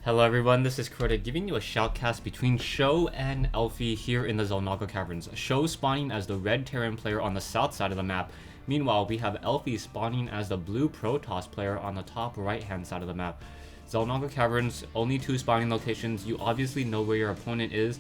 Hello everyone, this is Crota giving you a shoutcast between SjoW and Elfi here in the Xel'Naga Caverns. SjoW spawning as the red Terran player on the south side of the map. Meanwhile, we have Elfi spawning as the blue Protoss player on the top right hand side of the map. Xel'Naga Caverns, only 2 spawning locations. You obviously know where your opponent is,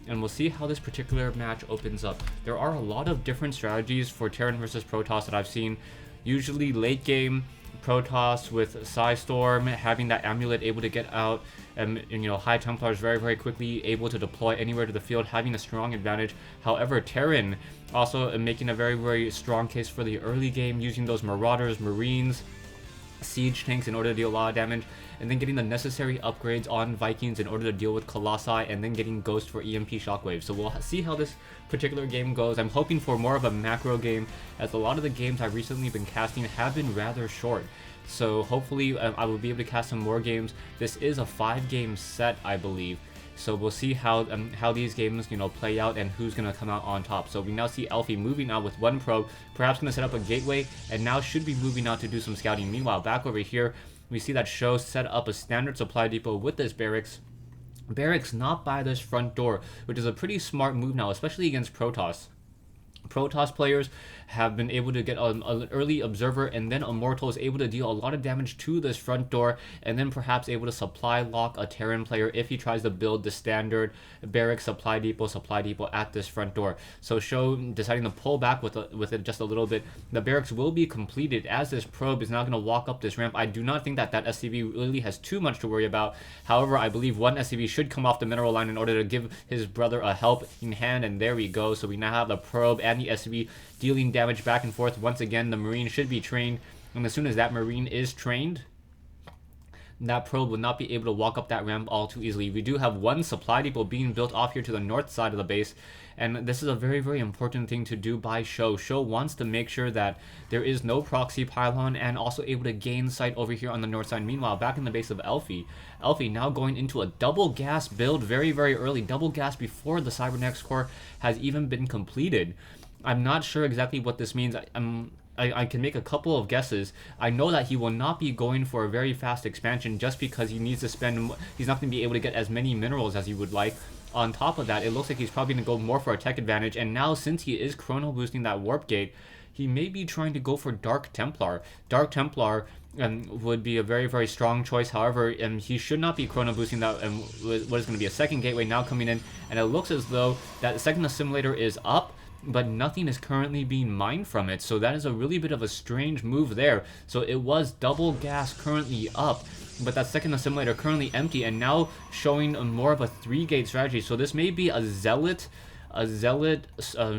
and we'll see how this particular match opens up. There are a lot of different strategies for Terran versus Protoss that I've seen. Usually late game, Protoss with Storm having that amulet able to get out, and High Templars very quickly able to deploy anywhere to the field, having a strong advantage. However, Terran also making a very strong case for the early game, using those Marauders, Marines, siege tanks in order to deal a lot of damage, and then getting the necessary upgrades on Vikings in order to deal with Colossi, and then getting Ghost for EMP Shockwave. So we'll see how this particular game goes. I'm hoping for more of a macro game, as a lot of the games I've recently been casting have been rather short. So hopefully I will be able to cast some more games. This is a 5-game set, I believe. So we'll see how these games play out and who's gonna come out on top. So we now see Elfi moving out with 1 probe, perhaps gonna set up a gateway, and now should be moving out to do some scouting. Meanwhile, back over here, we see that SjoW set up a standard supply depot with this barracks. Barracks not by this front door, which is a pretty smart move now, especially against Protoss. Protoss players have been able to get an early observer, and then Immortal is able to deal a lot of damage to this front door, and then perhaps able to supply lock a Terran player if he tries to build the standard barracks supply depot at this front door. So SjoW deciding to pull back with it just a little bit. The barracks will be completed as this probe is now going to walk up this ramp. I do not think that SCV really has too much to worry about. However, I believe one SCV should come off the mineral line in order to give his brother a helping hand, and there we go. So we now have the probe and the SCV dealing damage back and forth. Once again, the Marine should be trained, and as soon as that Marine is trained, that probe will not be able to walk up that ramp all too easily. We do have 1 supply depot being built off here to the north side of the base, and this is a very important thing to do by SjoW. SjoW wants to make sure that there is no proxy pylon, and also able to gain sight over here on the north side. Meanwhile, back in the base of Elfi now going into a double gas build very early, double gas before the Cybernetics core has even been completed. I'm not sure exactly what this means. I can make a couple of guesses. I know that he will not be going for a very fast expansion just because he needs to spend. He's not going to be able to get as many minerals as he would like. On top of that, it looks like he's probably going to go more for a tech advantage. And now, since he is chrono boosting that warp gate, he may be trying to go for Dark Templar. Dark Templar would be a very strong choice. However, he should not be chrono boosting that. What is going to be a second gateway now coming in, and it looks as though that second assimilator is up, but nothing is currently being mined from it. So that is a really bit of a strange move there. So it was double gas currently up, but that second assimilator currently empty, and now showing more of a 3-gate strategy. So this may be a zealot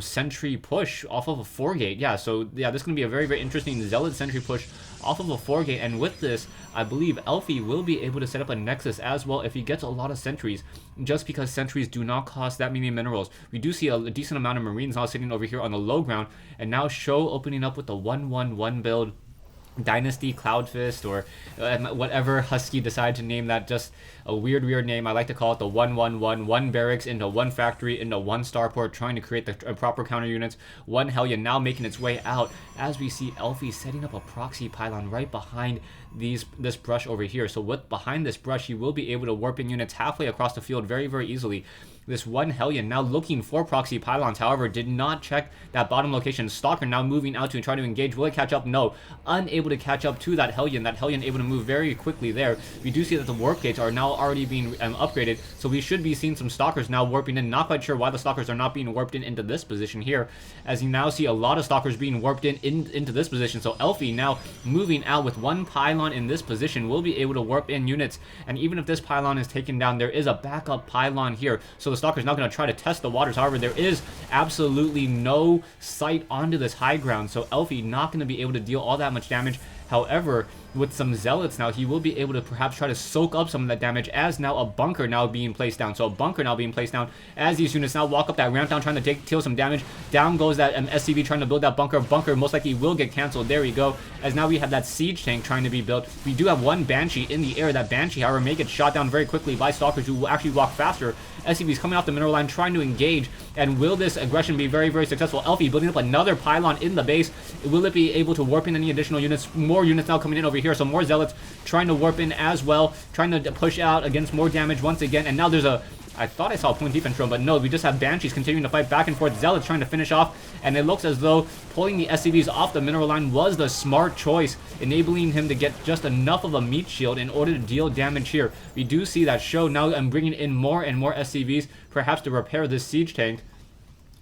sentry push off of a 4-gate. Yeah, so yeah, this is going to be a very interesting zealot sentry push off of a 4-gate, and with this, I believe Elfi will be able to set up a nexus as well if he gets a lot of sentries, just because sentries do not cost that many minerals. We do see a decent amount of Marines now sitting over here on the low ground, and now SjoW opening up with the 1-1-1 build. Dynasty Cloudfist, or whatever Husky decided to name that, just a weird name. I like to call it the 1-1-1, 1 barracks into 1 factory into 1 starport, trying to create the proper counter units. 1 Hellion now making its way out, as we see Elfi setting up a proxy pylon right behind this brush over here. So behind this brush, he will be able to warp in units halfway across the field very easily. This 1 Hellion now looking for proxy pylons, however, did not check that bottom location. Stalker now moving out to try to engage. Will it catch up? No. Unable to catch up to that Hellion. That Hellion able to move very quickly there. We do see that the warp gates are now already being upgraded, so we should be seeing some Stalkers now warping in. Not quite sure why the Stalkers are not being warped in into this position here, as you now see a lot of Stalkers being warped into this position. So Elfi now moving out with 1 pylon in this position will be able to warp in units, and even if this pylon is taken down, there is a backup pylon here. So the Stalker's now going to try to test the waters. However, there is absolutely no sight onto this high ground, so Elfi not going to be able to deal all that much damage. However, with some zealots now, he will be able to perhaps try to soak up some of that damage, as now a bunker now being placed down. So a bunker now being placed down as these units now walk up that ramp down, trying to deal some damage. Down goes that SCV trying to build that bunker. Bunker most likely will get canceled. There we go. As now we have that siege tank trying to be built. We do have 1 Banshee in the air. That Banshee, however, may get shot down very quickly by Stalkers, who will actually walk faster. SCV's coming off the mineral line trying to engage, and will this aggression be very successful? Elfi building up another pylon in the base. Will it be able to warp in any additional units? More units now coming in over here. So more Zealots trying to warp in as well, trying to push out against more damage once again. And now there's a... I thought I saw a point defense drone, but no, we just have Banshees continuing to fight back and forth. Zealots trying to finish off, and it looks as though pulling the SCVs off the mineral line was the smart choice, enabling him to get just enough of a meat shield in order to deal damage here. We do see that SjoW now bringing in more and more SCVs, perhaps to repair this siege tank.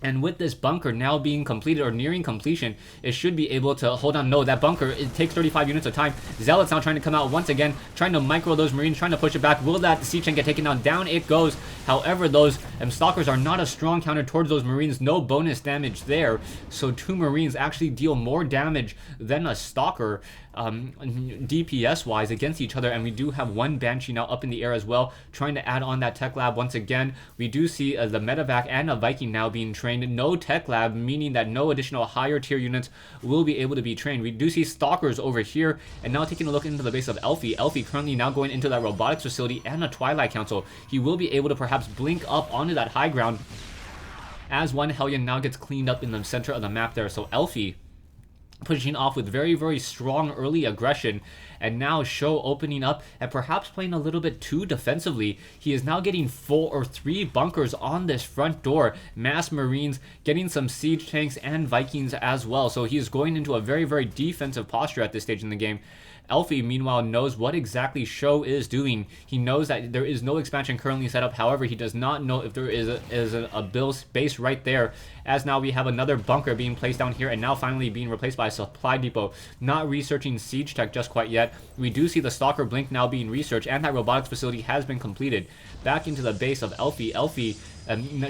And with this bunker now being completed or nearing completion, it should be able to hold on. No, that bunker, it takes 35 units of time. Zealots now trying to come out once again, trying to micro those Marines, trying to push it back. Will that siege tank get taken down? Down it goes. However, those stalkers are not a strong counter towards those Marines. No bonus damage there. So 2 Marines actually deal more damage than a stalker DPS wise against each other. And we do have 1 Banshee now up in the air as well, trying to add on that tech lab once again. We do see the medevac and a Viking now being trained. No tech lab, meaning that no additional higher tier units will be able to be trained. We do see stalkers over here, and now taking a look into the base of Elfi. Elfi currently now going into that robotics facility and a Twilight Council. He will be able to perhaps blink up onto that high ground as one Hellion now gets cleaned up in the center of the map there. So Elfi pushing off with very, very strong early aggression, and now SjoW opening up and perhaps playing a little bit too defensively. He is now getting 4 or 3 bunkers on this front door, mass Marines, getting some siege tanks and Vikings as well. So he is going into a very, very defensive posture at this stage in the game. Elfi, meanwhile, knows what exactly SjoW is doing. He knows that there is no expansion currently set up. However, he does not know if there is a build base right there, as now we have another bunker being placed down here and now finally being replaced by a supply depot. Not researching siege tech just quite yet. We do see the stalker blink now being researched, and that robotics facility has been completed. Back into the base of Elfi. Elfi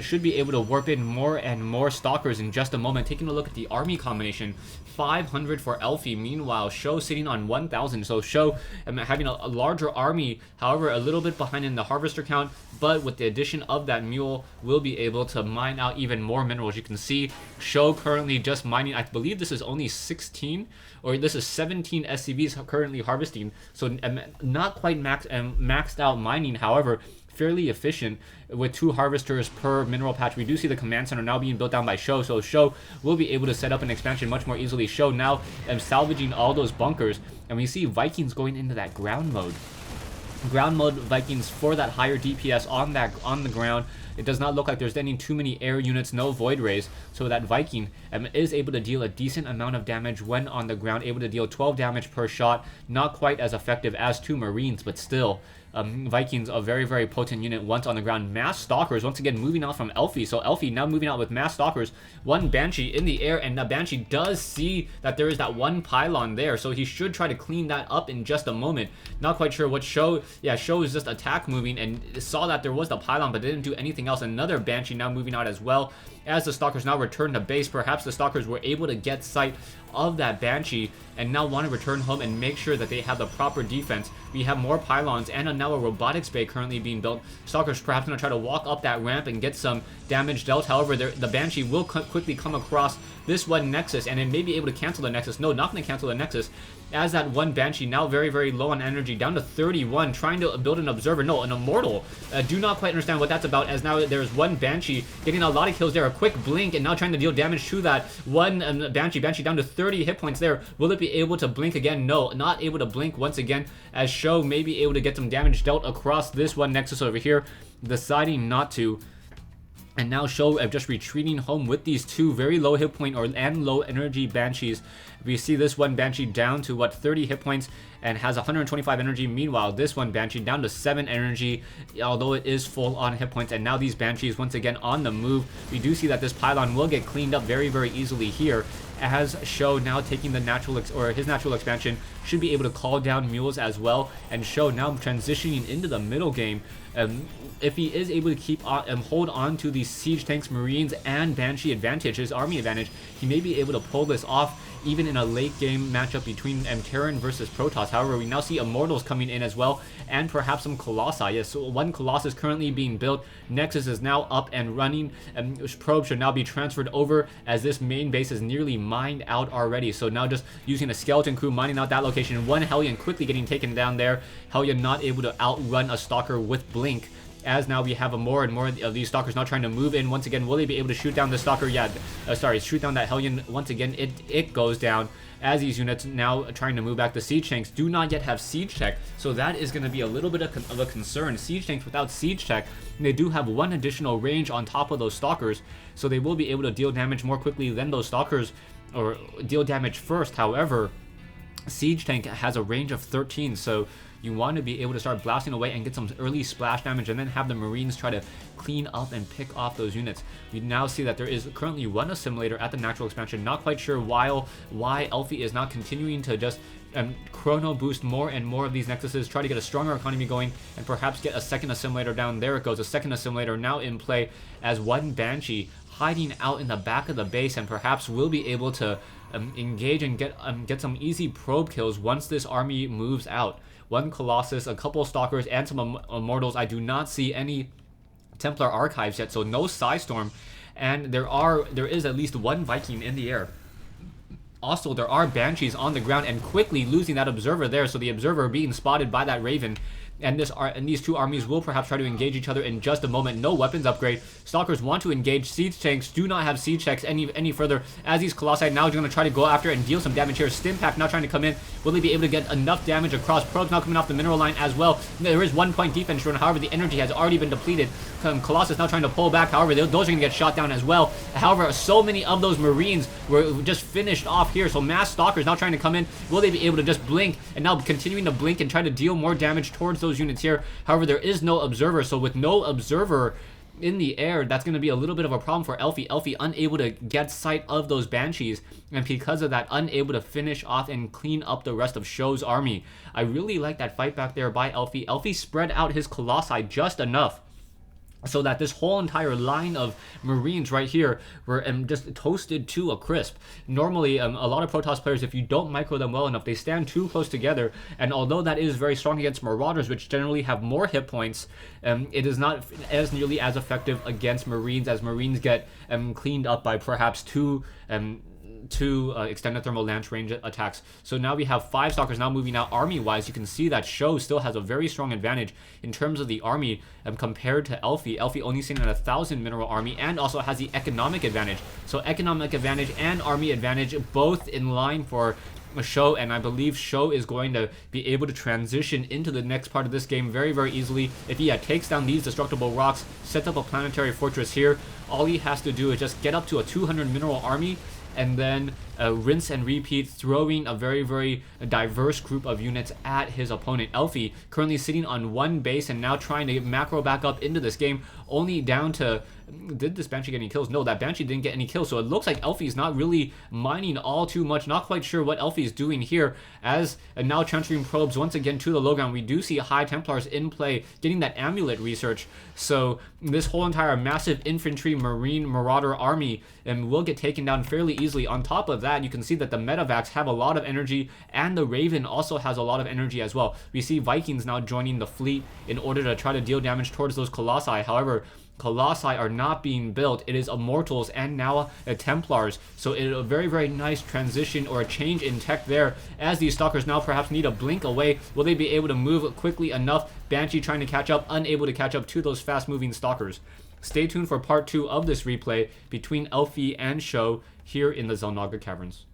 should be able to warp in more and more stalkers in just a moment. Taking a look at the army combination, 500 for Elfi. Meanwhile, SjoW sitting on 1,000. So SjoW having a larger army, however, a little bit behind in the harvester count, but with the addition of that mule, will be able to mine out even more minerals. You can see SjoW currently just mining, I believe this is only 16, or this is 17 SCVs currently harvesting. So not quite maxed out mining, however, fairly efficient with 2 harvesters per mineral patch. We do see the command center now being built down by SjoW, so SjoW will be able to set up an expansion much more easily. SjoW now salvaging all those bunkers, and we see Vikings going into that ground mode. Ground mode Vikings for that higher DPS on the ground. It does not look like there's any too many air units, no void rays, so that Viking is able to deal a decent amount of damage when on the ground, able to deal 12 damage per shot. Not quite as effective as 2 Marines, but still. Vikings, a very, very potent unit once on the ground. Mass Stalkers, once again, moving out from Elfi. So Elfi now moving out with Mass Stalkers. 1 Banshee in the air, and the Banshee does see that there is that 1 pylon there. So he should try to clean that up in just a moment. Not quite sure what SjoW... Yeah, SjoW is just attack moving and saw that there was the pylon, but didn't do anything else. Another Banshee now moving out as well. As the Stalkers now return to base, perhaps the Stalkers were able to get sight of that Banshee and now want to return home and make sure that they have the proper defense. We have more pylons and now a robotics bay currently being built. Stalkers perhaps going to try to walk up that ramp and get some damage dealt. However, the Banshee will quickly come across this 1 Nexus, and it may be able to cancel the Nexus. No, not going to cancel the Nexus, as that 1 Banshee now very, very low on energy, down to 31, trying to build an Observer. No, an Immortal. Do not quite understand what that's about, as now there's 1 Banshee getting a lot of kills there. A quick blink and now trying to deal damage to that 1 Banshee. Banshee down to 30 hit points there. Will it be able to blink again? No, not able to blink once again, as SjoW may be able to get some damage dealt across this 1 Nexus over here, deciding not to. And now SjoW just retreating home with these 2 very low hit point and low energy Banshees. We see this 1 Banshee down to 30 hit points and has 125 energy. Meanwhile, this 1 Banshee down to 7 energy, although it is full on hit points. And now these Banshees once again on the move. We do see that this pylon will get cleaned up very, very easily here, as SjoW now taking the his natural expansion should be able to call down mules as well, and SjoW now transitioning into the middle game. If he is able to keep on hold on to these siege tanks, Marines, and Banshee advantage, his army advantage, he may be able to pull this off even in a late game matchup between Terran versus Protoss. However, we now see Immortals coming in as well, and perhaps some Colossi. Yes, so 1 Colossus currently being built. Nexus is now up and running, and Probe should now be transferred over, as this main base is nearly mined out already. So now just using a skeleton crew mining out that location. 1 Hellion quickly getting taken down there. Hellion not able to outrun a Stalker with Blink, as now we have more and more of these Stalkers now trying to move in. Once again, will they be able to shoot down the Stalker? Yeah, sorry, shoot down that Hellion. Once again, it goes down, as these units now trying to move back. The siege tanks do not yet have siege tech, so that is going to be a little bit of a concern. Siege tanks without siege tech, they do have one additional range on top of those stalkers, so they will be able to deal damage more quickly than those stalkers, or deal damage first. However, siege tank has a range of 13, so you want to be able to start blasting away and get some early splash damage, and then have the Marines try to clean up and pick off those units. We now see that there is currently one assimilator at the natural expansion. Not quite sure why Elfi is not continuing to just chrono boost more and more of these nexuses, try to get a stronger economy going, and perhaps get a second assimilator down. There it goes, a second assimilator now in play, as one Banshee hiding out in the back of the base, and perhaps will be able to engage and get some easy probe kills once this army moves out. One Colossus, a couple Stalkers, and some Immortals. I do not see any Templar archives yet, so no Psystorm, and there is at least one Viking in the air. Also, there are Banshees on the ground, and quickly losing that Observer there, so the Observer being spotted by that Raven. And these two armies will perhaps try to engage each other in just a moment. No weapons upgrade. Stalkers want to engage. Siege tanks do not have siege tanks any further, as these Colossi now are going to try to go after and deal some damage here. Stimpack now trying to come in. Will they be able to get enough damage across? Probes now coming off the mineral line as well. There is 1 point defense run. However, the energy has already been depleted. Colossus now trying to pull back. However, those are going to get shot down as well. However, so many of those Marines were just finished off here. So mass Stalkers now trying to come in. Will they be able to just blink, and now continuing to blink and try to deal more damage towards those units here? However, there is no Observer, so with no Observer in the air, that's going to be a little bit of a problem for Elfi. Elfi unable to get sight of those Banshees, and because of that, unable to finish off and clean up the rest of SjoW's army. I really like that fight back there by Elfi. Elfi spread out his Colossi just enough so that this whole entire line of Marines right here were just toasted to a crisp. Normally, a lot of Protoss players, if you don't micro them well enough, they stand too close together, and although that is very strong against Marauders, which generally have more hit points, it is not as nearly as effective against Marines, as Marines get cleaned up by perhaps two extended thermal lance range attacks. So now we have 5 Stalkers now moving out. Army-wise, you can see that SjoW still has a very strong advantage in terms of the army compared to Elfi. Elfi only sitting at 1,000 mineral army, and also has the economic advantage. So economic advantage and army advantage both in line for SjoW, and I believe SjoW is going to be able to transition into the next part of this game very, very easily. If he takes down these destructible rocks, sets up a planetary fortress here, all he has to do is just get up to a 200 mineral army, and then rinse and repeat, throwing a very, very diverse group of units at his opponent. Elfi currently sitting on one base and now trying to get macro back up into this game, only down to... Did this Banshee get any kills? No, that Banshee didn't get any kills, so it looks like Elfi's not really mining all too much. Not quite sure what Elfi's doing here, as now transferring probes once again to the low ground. We do see High Templars in play, getting that amulet research, so this whole entire massive infantry, marine, marauder army will get taken down fairly easily. On top of that, you can see that the Medivacs have a lot of energy, and the Raven also has a lot of energy as well. We see Vikings now joining the fleet in order to try to deal damage towards those Colossi. However, Colossi are not being built. It is Immortals and now Templars. So it is a very, very nice transition, or a change in tech there, as these Stalkers now perhaps need a blink away. Will they be able to move quickly enough? Banshee trying to catch up, unable to catch up to those fast-moving Stalkers. Stay tuned for part 2 of this replay between Elfi and SjoW here in the Xel'Naga Caverns.